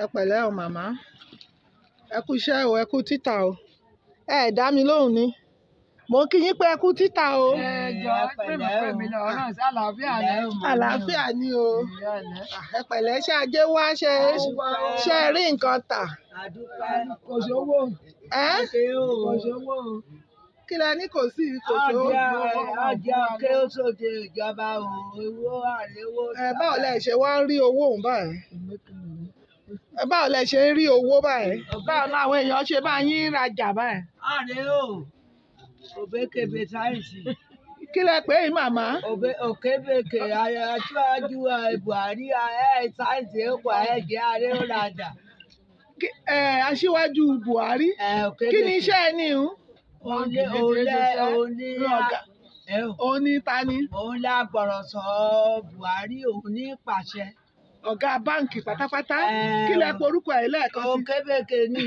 Ẹ pẹ̀lẹ́ o màmá, ẹ kú iṣẹ́ o, ẹ kú títà o. Ẹ dá mi lóhùn ni. Mo kí yín pé ẹ kú títà o. Àlàáfíà ni o. Ẹ pẹ̀lẹ́ ṣé ajé wá ṣe rí nǹkan tà. Kò sówó. Kò sówó. Kí lẹ ní kò sí sówó. Ọjà ké sóde ìjọba o, owó àléwó. Báwo lẹ ṣe wá ń rí owó òun báyìí? Báwo lẹ ṣe ń rí owó báyìí? Báwo làwọn èèyàn ṣe bá yín rajà báyìí? Àrẹ o, òbékebè sáyẹ̀nsì. Kí lẹ pè é màmá? Òkèbèkè aṣáájú Buhari sáyẹ̀nsì èkó ẹ̀jẹ̀ àrẹ ó rajà. Aṣíwájú Buhari? Kí ni iṣẹ́ ẹ ní? Òun ní ta ni? Òun la gbọ̀rọ̀ sọ Buhari, òun ní pàṣẹ. Ọ̀gá báǹkì pátápátá? Kí lẹ porúkọ ẹ̀ lẹ́ẹ̀kan sí? Òkèbèkè ni.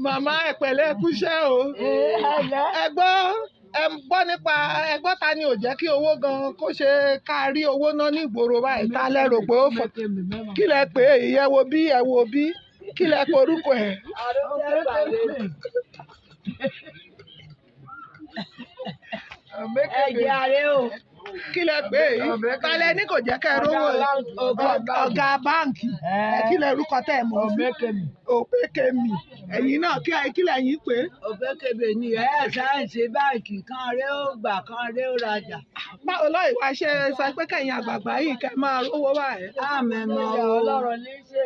Màmá ẹ pẹ̀lẹ́ ẹ kúṣẹ́ o. Ẹ gbọ́ nípa ẹgbọ́ ta ni ò jẹ́ kí owó gan kó ṣe ká rí owó ná ní ìgboro báyìí ta lẹ rò pé ó fọ. Kí lẹ pè é ẹ wo bí kí lẹ porúkọ ẹ̀. Ẹ̀jẹ̀ àrẹ o. Kí lẹ pè é yìí? Ta lẹ ní kò jẹ́ kẹ́ rówó ọ̀gá báǹkì. Kí lẹ rúkọ tẹ́ ẹ mọ̀ sí? Òbékemi. Ẹ̀yin náà kí lẹ̀yin pè é? Òbékebè ni sáyẹ̀nsì báǹkì kan rẹ ó gbà kan rẹ ó rajà. Báwo lọ ìwà ṣe sọ pé kẹ̀yin àgbààgbà yìí kẹ́ máa rówó báyìí? Àmẹ́mọ́ ọlọ́rọ̀ ní í ṣe.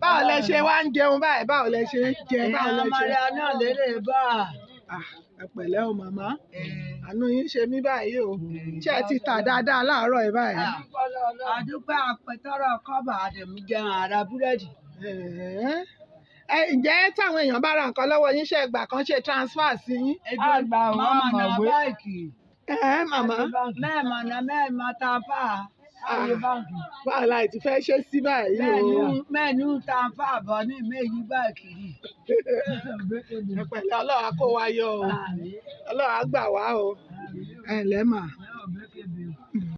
Báwo lẹ ṣe wá ń jẹun báyìí? Báwo lẹ ṣe ń jẹ? Báwo lẹ ṣe? Ọmọdé náà lélẹ̀ bá. Ẹ pẹ̀lẹ́ o màmá. Àánú yín ṣe mí báyìí o. Ṣé ẹ ti tà dáadáa láàárọ̀ yìí báyìí? Àdúpẹ́ àpẹtọ́rọ̀ kọ́bà àdèmí jẹun àrà búrẹ́dì. Ǹjẹ́ táwọn èèyàn bá ra nǹkan lọ́wọ́ yín ṣe ìgbà kan ṣe transfer sí yín? Àgbà wọn mọ̀wé. Màmá. Mẹ́ẹ̀mọ̀ tàǹfà. Báwo la ti fẹ́ ṣe sí báyìí o? Mẹ́ẹ̀nù tàǹfà bọ̀ ní méjì báàkiri. Ẹ pẹ̀lẹ́ Ọlọ́run á kó wa yọ o. Ọlọ́run á gbà wá o. Ẹ ǹlẹ́ mà.